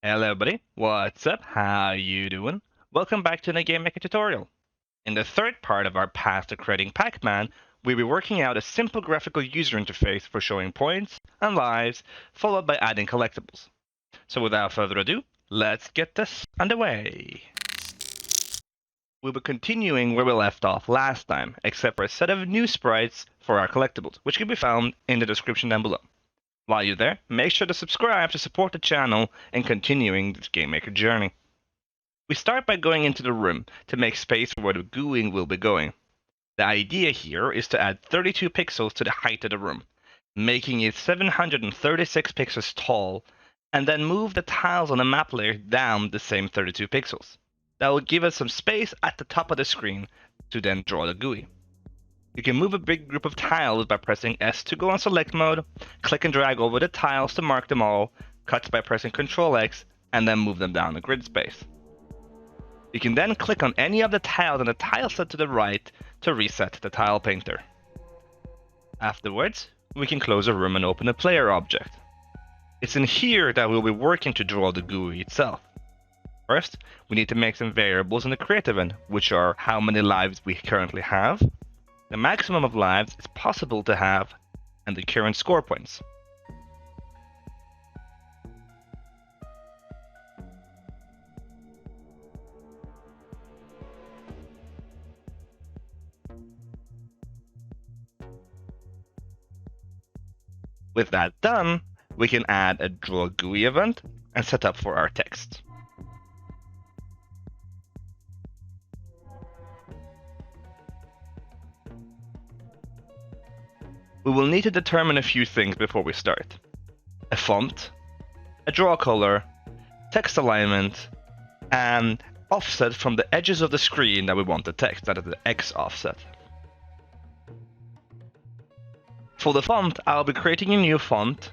Hello everybody, what's up? How you doing? Welcome back to the GameMaker tutorial. In the third part of our path to creating Pac Man, we'll be working out a simple graphical user interface for showing points and lives, followed by adding collectibles. So without further ado, let's get this underway. We'll be continuing where we left off last time, except for a set of new sprites for our collectibles, which can be found in the description down below. While you're there, make sure to subscribe to support the channel and continuing this GameMaker journey. We start by going into the room to make space for where the GUI will be going. The idea here is to add 32 pixels to the height of the room, making it 736 pixels tall, and then move the tiles on the map layer down the same 32 pixels. That will give us some space at the top of the screen to then draw the GUI. You can move a big group of tiles by pressing S to go on select mode, click and drag over the tiles to mark them all, cut by pressing Ctrl X, and then move them down the grid space. You can then click on any of the tiles on the tile set to the right to reset the tile painter. Afterwards, we can close the room and open a player object. It's in here that we'll be working to draw the GUI itself. First, we need to make some variables in the create event, which are how many lives we currently have, the maximum of lives it's possible to have, and the current score points. With that done, we can add a draw GUI event and set up for our text. We will need to determine a few things before we start. A font, a draw color, text alignment, and offset from the edges of the screen that we want the text, that is the X offset. For the font, I'll be creating a new font,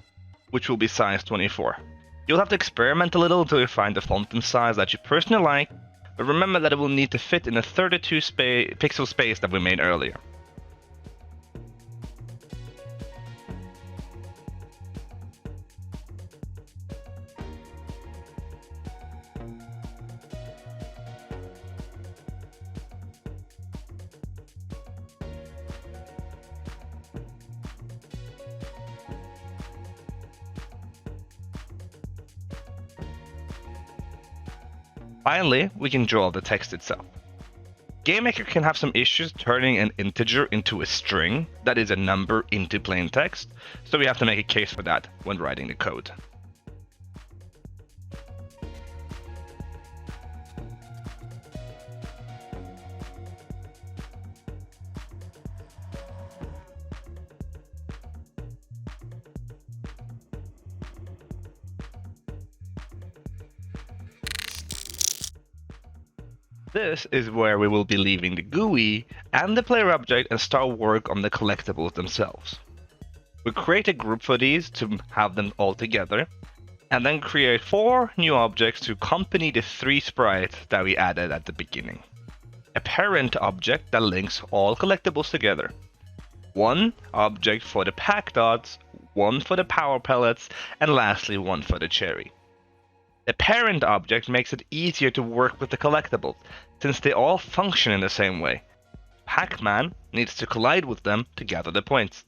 which will be size 24. You'll have to experiment a little until you find the font and size that you personally like, but remember that it will need to fit in the 32 pixel space that we made earlier. Finally, we can draw the text itself. GameMaker can have some issues turning an integer into a string, that is a number into plain text, so we have to make a case for that when writing the code. This is where we will be leaving the GUI and the player object and start work on the collectibles themselves. We create a group for these to have them all together, and then create 4 new objects to accompany the 3 sprites that we added at the beginning. A parent object that links all collectibles together. 1 object for the pack dots, 1 for the power pellets, and lastly 1 for the cherry. The parent object makes it easier to work with the collectibles, since they all function in the same way. Pac Man needs to collide with them to gather the points.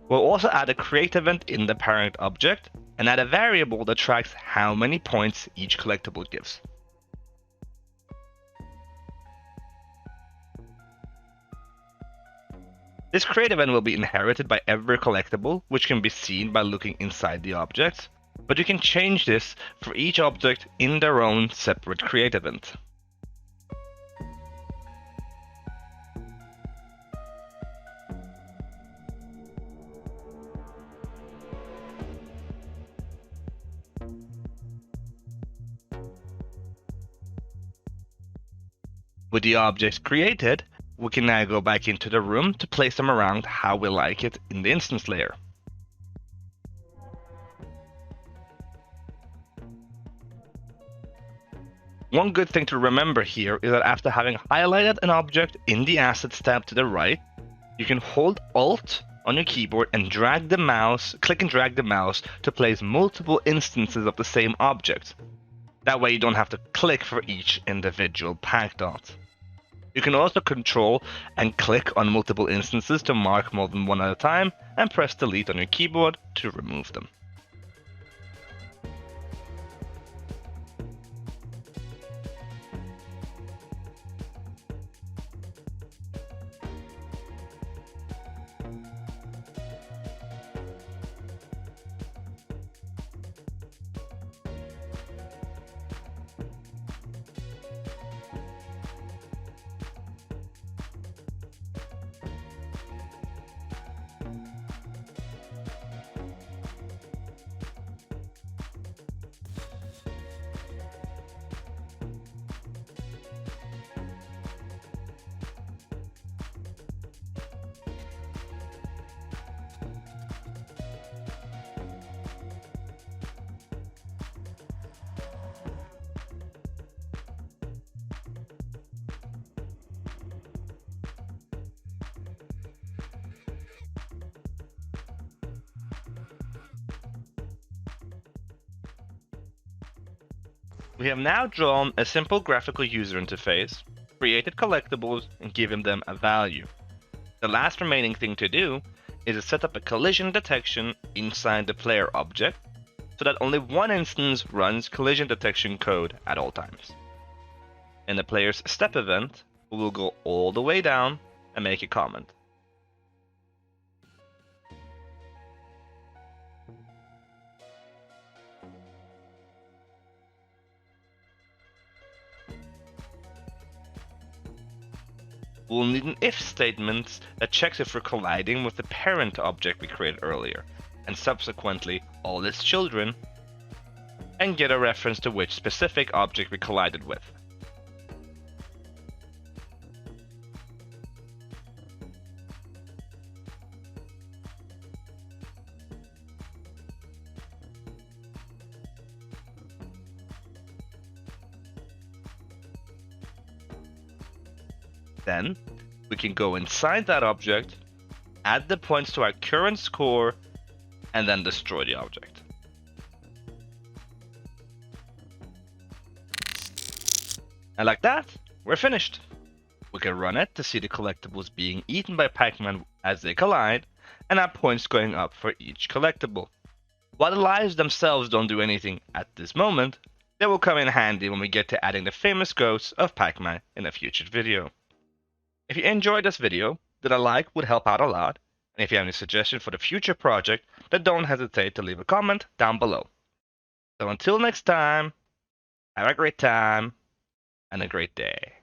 We'll also add a create event in the parent object, and add a variable that tracks how many points each collectible gives. This create event will be inherited by every collectible, which can be seen by looking inside the object, but you can change this for each object in their own separate create event. With the objects created, we can now go back into the room to place them around how we like it in the instance layer. One good thing to remember here is that after having highlighted an object in the Assets tab to the right, you can hold Alt on your keyboard and click and drag the mouse to place multiple instances of the same object. That way you don't have to click for each individual pack dot. You can also control and click on multiple instances to mark more than one at a time, and press delete on your keyboard to remove them. We have now drawn a simple graphical user interface, created collectibles, and given them a value. The last remaining thing to do is to set up a collision detection inside the player object so that only one instance runs collision detection code at all times. In the player's step event, we will go all the way down and make a comment. We'll need an if statement that checks if we're colliding with the parent object we created earlier, and subsequently all its children, and get a reference to which specific object we collided with. Then, we can go inside that object, add the points to our current score, and then destroy the object. And like that, we're finished. We can run it to see the collectibles being eaten by Pac Man as they collide, and our points going up for each collectible. While the lives themselves don't do anything at this moment, they will come in handy when we get to adding the famous ghosts of Pac Man in a future video. If you enjoyed this video, then a like would help out a lot, and if you have any suggestions for the future project, then don't hesitate to leave a comment down below. So until next time, have a great time and a great day.